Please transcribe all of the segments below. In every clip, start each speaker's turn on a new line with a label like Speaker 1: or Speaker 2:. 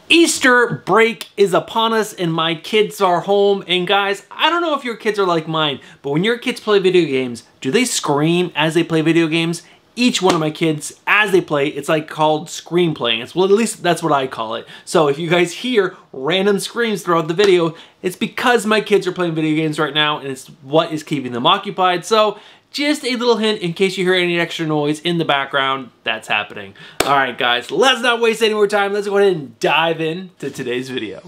Speaker 1: Easter break is upon us and my kids are home, and guys, I don't know if your kids are like mine, but when your kids play video games, do they scream as they play video games? Each one of my kids, as they play, it's like called scream playing. Well, at least that's what I call it. So if you guys hear random screams throughout the video, it's because my kids are playing video games right now and it's what is keeping them occupied. So just a little hint in case you hear any extra noise in the background, that's happening. All right, guys, let's not waste any more time. Let's go ahead and dive into today's video.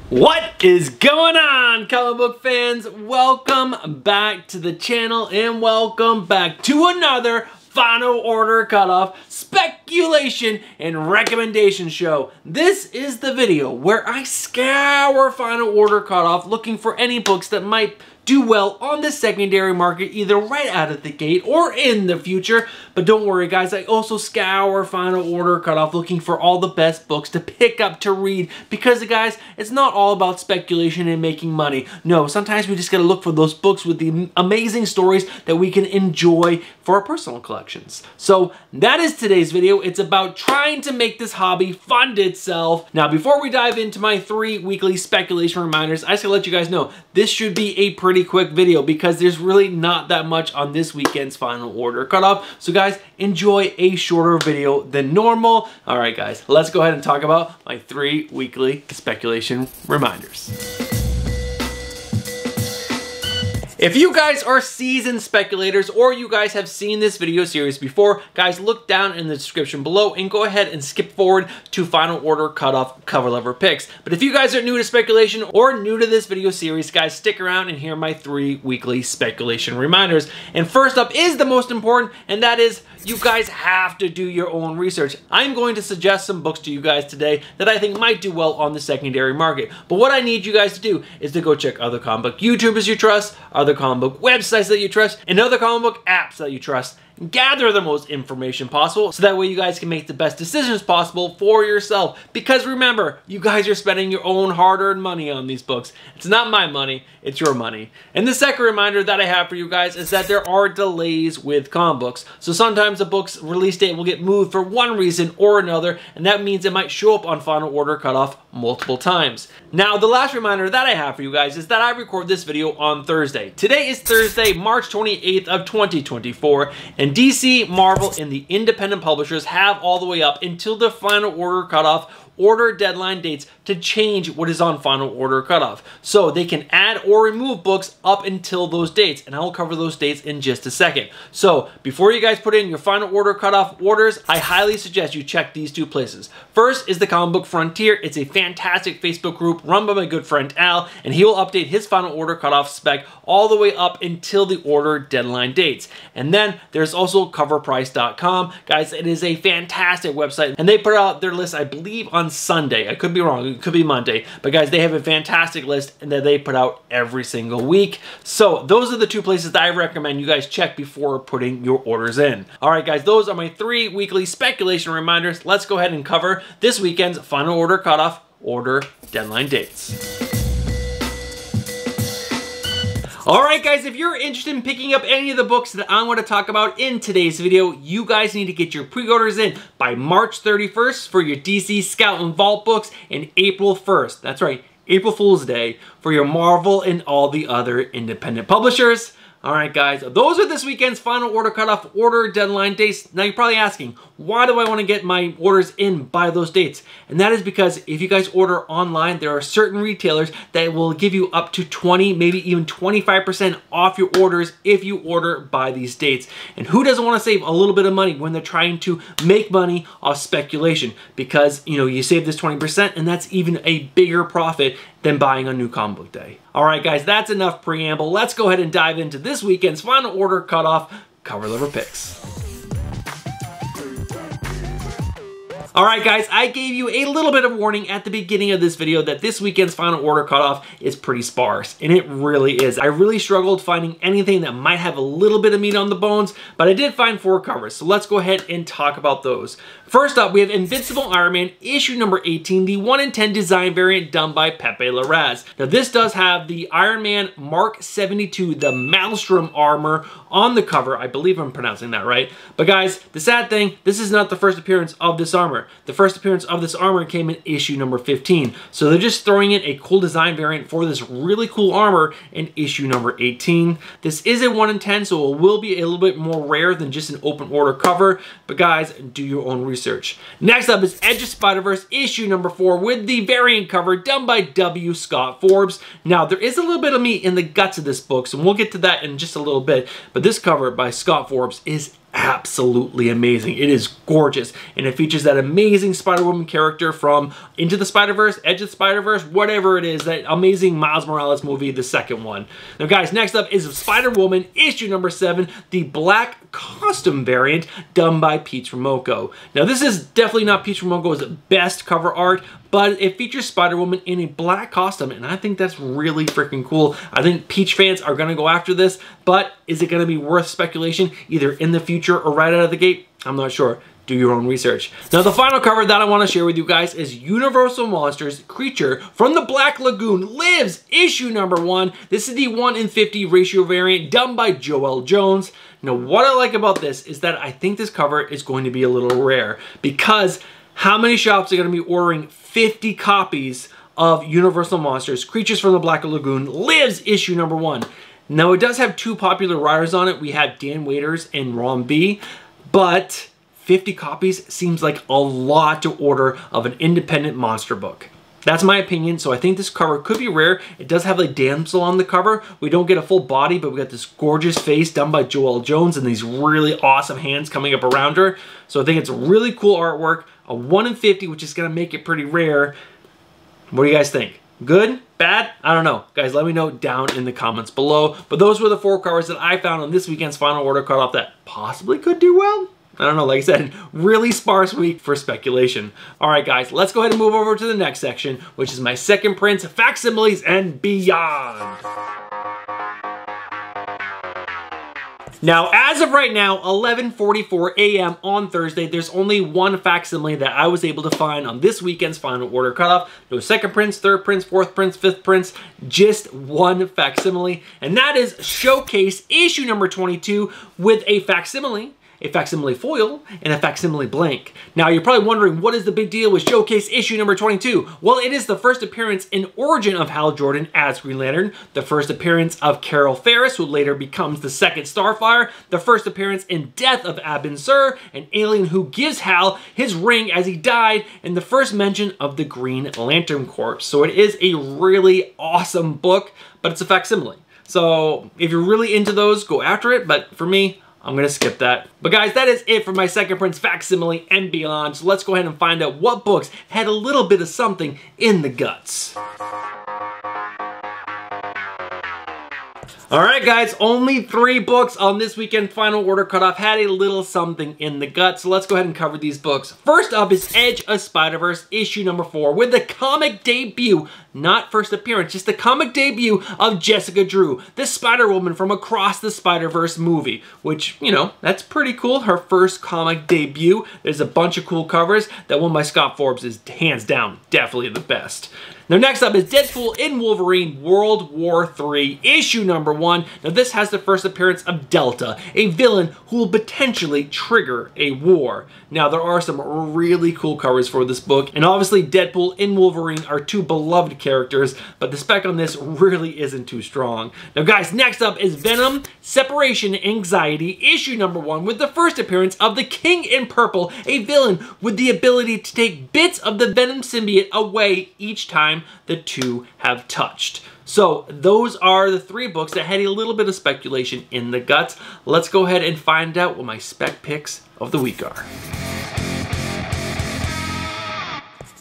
Speaker 1: What is going on, comic book fans? Welcome back to the channel and welcome back to another Final Order Cutoff Speculation and Recommendation show. This is the video where I scour Final Order Cutoff looking for any books that might do well on the secondary market, either right out of the gate or in the future. But don't worry, guys, I also scour Final Order Cutoff looking for all the best books to pick up to read, because guys, it's not all about speculation and making money. No, sometimes we just gotta look for those books with the amazing stories that we can enjoy for our personal collections. So that is today's video. It's about trying to make this hobby fund itself. Now, before we dive into my 3 weekly speculation reminders, I just gotta let you guys know, this should be a pretty quick video because there's really not that much on this weekend's Final Order Cutoff. So guys, enjoy a shorter video than normal. All right, guys, let's go ahead and talk about my 3 weekly speculation reminders. If you guys are seasoned speculators or you guys have seen this video series before, guys, look down in the description below and go ahead and skip forward to Final Order Cutoff cover lever picks. But if you guys are new to speculation or new to this video series, guys, stick around and hear my 3 weekly speculation reminders. And first up is the most important, and that is you guys have to do your own research. I'm going to suggest some books to you guys today that I think might do well on the secondary market. But what I need you guys to do is to go check other comic book YouTubers you trust, other comic book websites that you trust, and other comic book apps that you trust. Gather the most information possible so that way you guys can make the best decisions possible for yourself. Because remember, you guys are spending your own hard-earned money on these books. It's not my money, it's your money. And the second reminder that I have for you guys is that there are delays with comic books. So sometimes a book's release date will get moved for one reason or another, and that means it might show up on Final Order Cutoff multiple times. Now, the last reminder that I have for you guys is that I record this video on Thursday. Today is Thursday, March 28th of 2024, and DC, Marvel, and the independent publishers have all the way up until the Final Order Cutoff order deadline dates to change what is on Final Order Cutoff. So they can add or remove books up until those dates, and I will cover those dates in just a second. So before you guys put in your Final Order Cutoff orders, I highly suggest you check these 2 places. First is the Comic Book Frontier. It's a fantastic Facebook group run by my good friend Al, and he will update his Final Order Cutoff spec all the way up until the order deadline dates. And then there's also coverprice.com. Guys, it is a fantastic website, and they put out their list, I believe, on Sunday. I could be wrong, it could be Monday, but guys, they have a fantastic list and that they put out every single week. So those are the 2 places that I recommend you guys check before putting your orders in. All right, guys, those are my 3 weekly speculation reminders. Let's go ahead and cover this weekend's Final Order Cutoff order deadline dates. Alright guys, if you're interested in picking up any of the books that I'm going to talk about in today's video, you guys need to get your pre-orders in by March 31st for your DC Scout and Vault books, and April 1st, that's right, April Fool's Day, for your Marvel and all the other independent publishers. Alright guys, those are this weekend's Final Order Cutoff order deadline dates. Now you're probably asking, why do I want to get my orders in by those dates? And that is because if you guys order online, there are certain retailers that will give you up to 20, maybe even 25% off your orders if you order by these dates. And who doesn't want to save a little bit of money when they're trying to make money off speculation? Because, you know, you save this 20% and that's even a bigger profit than buying a new comic book day. All right, guys, that's enough preamble. Let's go ahead and dive into this weekend's Final Order Cutoff cover lever picks. All right, guys, I gave you a little bit of warning at the beginning of this video that this weekend's final order cutoff is pretty sparse, and it really is. I really struggled finding anything that might have a little bit of meat on the bones, but I did find 4 covers, so let's go ahead and talk about those. First up, we have Invincible Iron Man, issue number 18, the 1 in 10 design variant done by Pepe Larraz. Now, this does have the Iron Man Mark 72, the Maelstrom armor on the cover. I believe I'm pronouncing that right. But guys, the sad thing, this is not the first appearance of this armor. The first appearance of this armor came in issue number 15. So they're just throwing in a cool design variant for this really cool armor in issue number 18. This is a 1 in 10, so it will be a little bit more rare than just an open order cover. But guys, do your own research. Next up is Edge of Spider-Verse issue number 4 with the variant cover done by W. Scott Forbes. Now, there is a little bit of meat in the guts of this book, so we'll get to that in just a little bit. But this cover by Scott Forbes is absolutely amazing. It is gorgeous, and it features that amazing Spider-Woman character from Into the Spider-Verse, Edge of the Spider-Verse, whatever it is, that amazing Miles Morales movie, the second one. Now guys, next up is Spider-Woman issue number 7, the black costume variant done by Pete Romoko. Now this is definitely not Pete Romoko's best cover art, but it features Spider-Woman in a black costume, and I think that's really freaking cool. I think Peach fans are gonna go after this, but is it gonna be worth speculation either in the future or right out of the gate? I'm not sure. Do your own research. Now the final cover that I want to share with you guys is Universal Monsters Creature from the Black Lagoon Lives issue number 1. This is the 1 in 50 ratio variant done by Joel Jones. Now what I like about this is that I think this cover is going to be a little rare, because how many shops are going to be ordering 50 copies of Universal Monsters Creatures from the Black Lagoon Lives issue number 1? Now, it does have 2 popular writers on it. We have Dan Waiters and Ron B, but 50 copies seems like a lot to order of an independent monster book. That's my opinion, so I think this cover could be rare. It does have a damsel on the cover. We don't get a full body, but we got this gorgeous face done by Joel Jones and these really awesome hands coming up around her. So I think it's really cool artwork, a 1 in 50, which is gonna make it pretty rare. What do you guys think? Good? Bad? I don't know. Guys, let me know down in the comments below. But those were the 4 covers that I found on this weekend's final order cutoff that possibly could do well. I don't know, like I said, really sparse week for speculation. All right, guys, let's go ahead and move over to the next section, which is my second prints, facsimiles, and beyond. Now, as of right now, 11:44 a.m. on Thursday, there's only 1 facsimile that I was able to find on this weekend's final order cutoff. No second prints, third prints, fourth prints, fifth prints, just 1 facsimile. And that is Showcase issue number 22 with a facsimile foil, and a facsimile blank. Now, you're probably wondering, what is the big deal with Showcase issue number 22? Well, it is the first appearance in Origin of Hal Jordan as Green Lantern, the first appearance of Carol Ferris, who later becomes the second Starfire, the first appearance in Death of Abin Sur, an alien who gives Hal his ring as he died, and the first mention of the Green Lantern Corps. So it is a really awesome book, but it's a facsimile. So if you're really into those, go after it, but for me, I'm gonna skip that. But guys, that is it for my second prints, facsimile, and beyond. So let's go ahead and find out what books had a little bit of something in the guts. All right, guys, only 3 books on this weekend final order cutoff had a little something in the gut, so let's go ahead and cover these books. First up is Edge of Spider-Verse issue number 4 with the comic debut, not first appearance, just the comic debut of Jessica Drew, the Spider-Woman from Across the Spider-Verse movie, which, you know, that's pretty cool. Her first comic debut. There's a bunch of cool covers. That one by Scott Forbes is hands down definitely the best. Now next up is Deadpool in Wolverine World War III issue number 1. Now this has the first appearance of Delta, a villain who will potentially trigger a war. Now there are some really cool covers for this book, and obviously Deadpool and Wolverine are 2 beloved characters, but the spec on this really isn't too strong. Now guys, next up is Venom Separation Anxiety issue number 1 with the first appearance of the King in Purple, a villain with the ability to take bits of the Venom symbiote away each time the 2 have touched. So those are the 3 books that had a little bit of speculation in the guts. Let's go ahead and find out what my spec picks of the week are.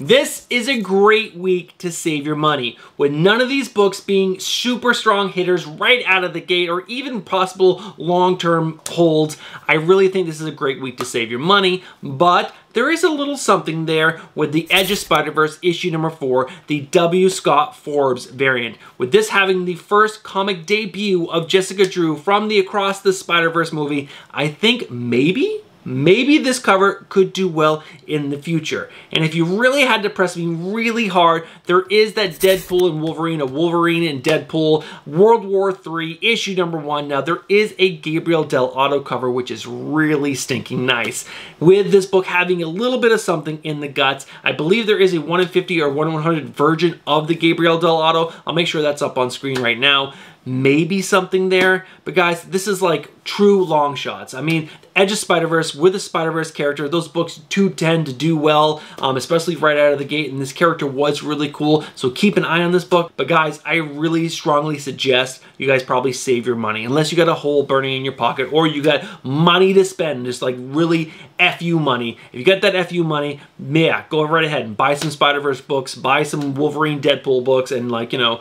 Speaker 1: This is a great week to save your money. With none of these books being super strong hitters right out of the gate or even possible long-term holds, I really think this is a great week to save your money, but there is a little something there with the Edge of Spider-Verse issue number 4, the W. Scott Forbes variant. With this having the first comic debut of Jessica Drew from the Across the Spider-Verse movie, I think maybe this cover could do well in the future. And if you really had to press me really hard, there is that Deadpool and Wolverine, a Wolverine and Deadpool World War III issue number 1. Now there is a Gabriel Del Auto cover, which is really stinking nice. With this book having a little bit of something in the guts, I believe there is a 1 in 50 or 1 in 100 version of the Gabriel Del Auto. I'll make sure that's up on screen right now. Maybe something there, but guys, this is like true long shots. I mean, Edge of Spider-Verse with a Spider-Verse character, those books do tend to do well, especially right out of the gate, and this character was really cool, so keep an eye on this book. But guys, I really strongly suggest you guys probably save your money, unless you got a hole burning in your pocket or you got money to spend, just like really FU money. If you got that FU money, yeah, go right ahead and buy some Spider-Verse books, buy some Wolverine Deadpool books, and like, you know,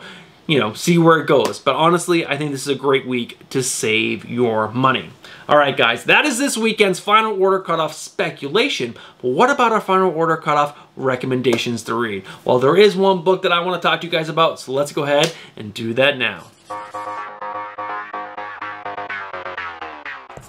Speaker 1: see where it goes. But honestly, I think this is a great week to save your money. All right, guys, that is this weekend's final order cutoff speculation. But what about our final order cutoff recommendations to read? Well, there is one book that I want to talk to you guys about, so let's go ahead and do that now.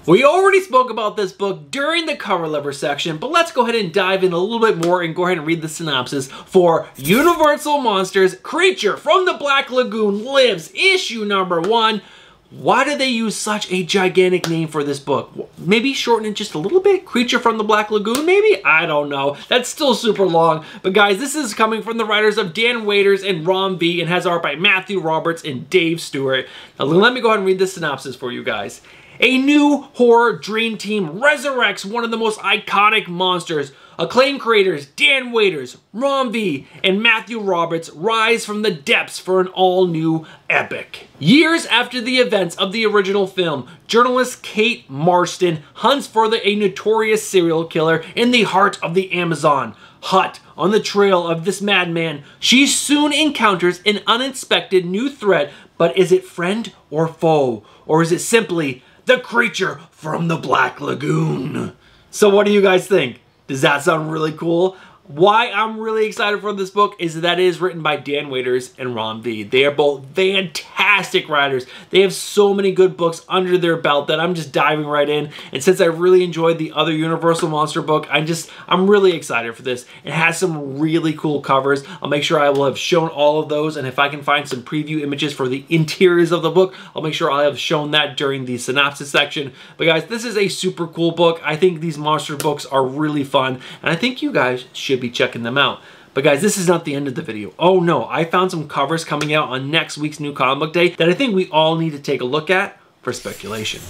Speaker 1: We already spoke about this book during the cover letter section, but let's go ahead and dive in a little bit more and go ahead and read the synopsis for Universal Monsters Creature from the Black Lagoon Lives, issue number 1. Why do they use such a gigantic name for this book? Maybe shorten it just a little bit? Creature from the Black Lagoon, maybe? I don't know. That's still super long. But guys, this is coming from the writers of Dan Waiters and Ron V and has art by Matthew Roberts and Dave Stewart. Now let me go ahead and read the synopsis for you guys. A new horror dream team resurrects one of the most iconic monsters. Acclaimed creators Dan Waiters, Ron V, and Matthew Roberts rise from the depths for an all-new epic. Years after the events of the original film, journalist Kate Marston hunts for a notorious serial killer in the heart of the Amazon. Hot on the trail of this madman, she soon encounters an unexpected new threat, but is it friend or foe? Or is it simply the creature from the Black Lagoon? So what do you guys think? Does that sound really cool? Why I'm really excited for this book is that it is written by Dan Waiters and Ron V. They are both fantastic writers. They have so many good books under their belt that I'm just diving right in. And since I really enjoyed the other Universal Monster book, I'm really excited for this. It has some really cool covers. I'll make sure I will have shown all of those, and if I can find some preview images for the interiors of the book, I'll make sure I'll have shown that during the synopsis section. But guys, this is a super cool book. I think these monster books are really fun, and I think you guys should be checking them out. But guys, this is not the end of the video. Oh no, I found some covers coming out on next week's New Comic Book Day that I think we all need to take a look at for speculation.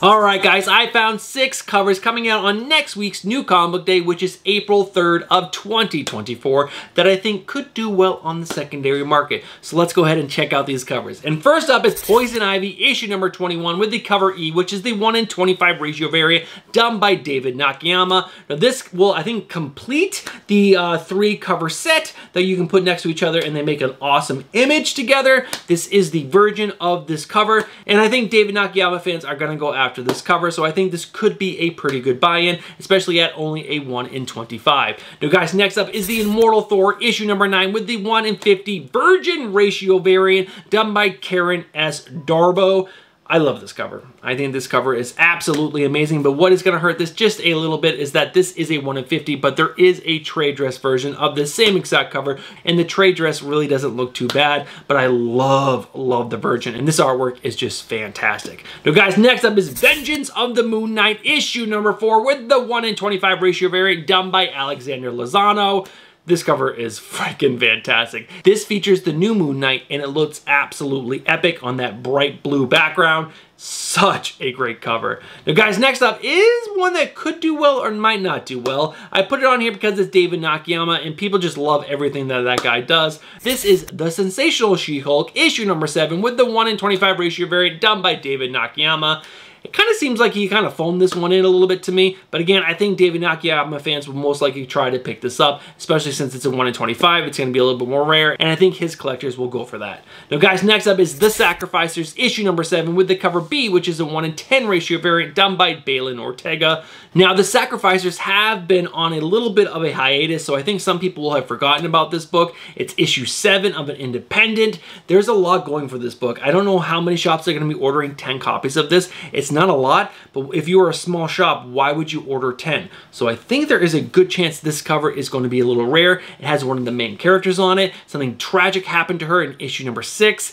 Speaker 1: Alright guys, I found 6 covers coming out on next week's New Comic Book Day, which is April 3rd of 2024, that I think could do well on the secondary market. So let's go ahead and check out these covers. And first up is Poison Ivy, issue number 21, with the cover E, which is the 1 in 25 ratio variant done by David Nakayama. Now this will, I think, complete the 3 cover set that you can put next to each other and they make an awesome image together. This is the version of this cover, and I think David Nakayama fans are going to go after this cover, so I think this could be a pretty good buy-in, especially at only a 1 in 25. Now guys, next up is the Immortal Thor, issue number 9, with the 1 in 50 virgin ratio variant done by Karen S. Darbo. I love this cover. I think this cover is absolutely amazing, but what is going to hurt this just a little bit is that this is a 1 in 50, but there is a trade dress version of the same exact cover, and the trade dress really doesn't look too bad, but I love the Virgin, and this artwork is just fantastic. Now guys, next up is Vengeance of the Moon Knight, issue number 4, with the 1 in 25 ratio variant done by Alexander Lozano. This cover is freaking fantastic. This features the new Moon Knight, and it looks absolutely epic on that bright blue background. Such a great cover. Now guys, next up is one that could do well or might not do well. I put it on here because it's David Nakayama and people just love everything that that guy does. This is The Sensational She-Hulk, issue number 7 with the 1:25 ratio variant done by David Nakayama. It kind of seems like he kind of phoned this one in a little bit to me, but again, I think David Nakayama fans will most likely try to pick this up, especially since it's a 1:25. It's going to be a little bit more rare, and I think his collectors will go for that. Now guys, next up is The Sacrificers, issue number 7 with the cover B, which is a 1:10 ratio variant done by Balin Ortega. Now, The Sacrificers have been on a little bit of a hiatus, so I think some people will have forgotten about this book. It's issue 7 of an independent. There's a lot going for this book. I don't know how many shops are going to be ordering 10 copies of this. It's not a lot, but if you are a small shop, why would you order 10? So I think there is a good chance this cover is going to be a little rare. It has one of the main characters on it. Something tragic happened to her in issue number 6.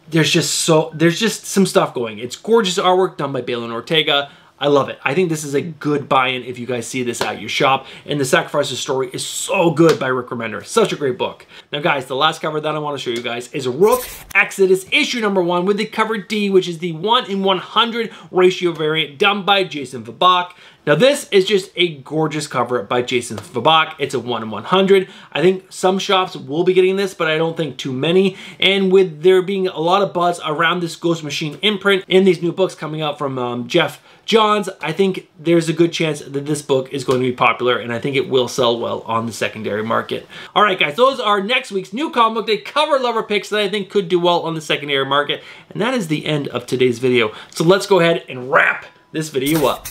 Speaker 1: There's just some stuff going. It's gorgeous artwork done by Balin Ortega. I love it. I think this is a good buy-in if you guys see this at your shop. And The Sacrificer's story is so good by Rick Remender. Such a great book. Now guys, the last cover that I want to show you guys is Rook Exodus issue number 1 with the cover D, which is the 1:100 ratio variant done by Jason Fabok. Now this is just a gorgeous cover by Jason Fabok. It's a 1:100. I think some shops will be getting this, but I don't think too many. And with there being a lot of buzz around this Ghost Machine imprint in these new books coming out from Jeff Johns, I think there's a good chance that this book is going to be popular, and I think it will sell well on the secondary market. All right, guys, those are next week's new comic book day cover lover picks that I think could do well on the secondary market, and that is the end of today's video. So let's go ahead and wrap this video up.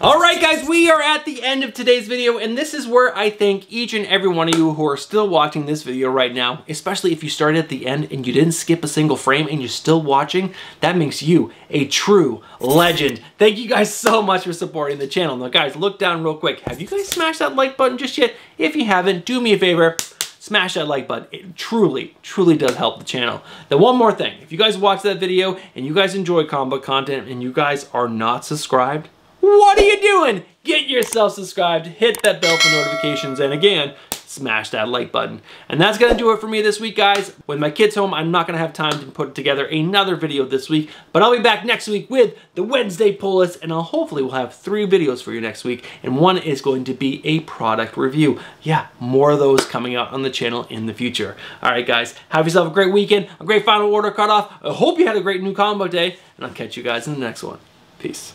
Speaker 1: Alright guys, we are at the end of today's video, and this is where I thank each and every one of you who are still watching this video right now, especially if you started at the end and you didn't skip a single frame and you're still watching. That makes you a true legend. Thank you guys so much for supporting the channel. Now guys, look down real quick. Have you guys smashed that like button just yet? If you haven't, do me a favor. Smash that like button. It truly, truly does help the channel. Now, one more thing. If you guys watch that video and you guys enjoy comic book content and you guys are not subscribed, what are you doing? Get yourself subscribed, hit that bell for notifications, and again, smash that like button. And that's gonna do it for me this week, guys. With my kids home, I'm not gonna have time to put together another video this week, but I'll be back next week with the Wednesday pull list, and hopefully we'll have 3 videos for you next week, and one is going to be a product review. Yeah, more of those coming out on the channel in the future. All right, guys, have yourself a great weekend, a great final order cutoff. I hope you had a great new comic book day, and I'll catch you guys in the next one. Peace.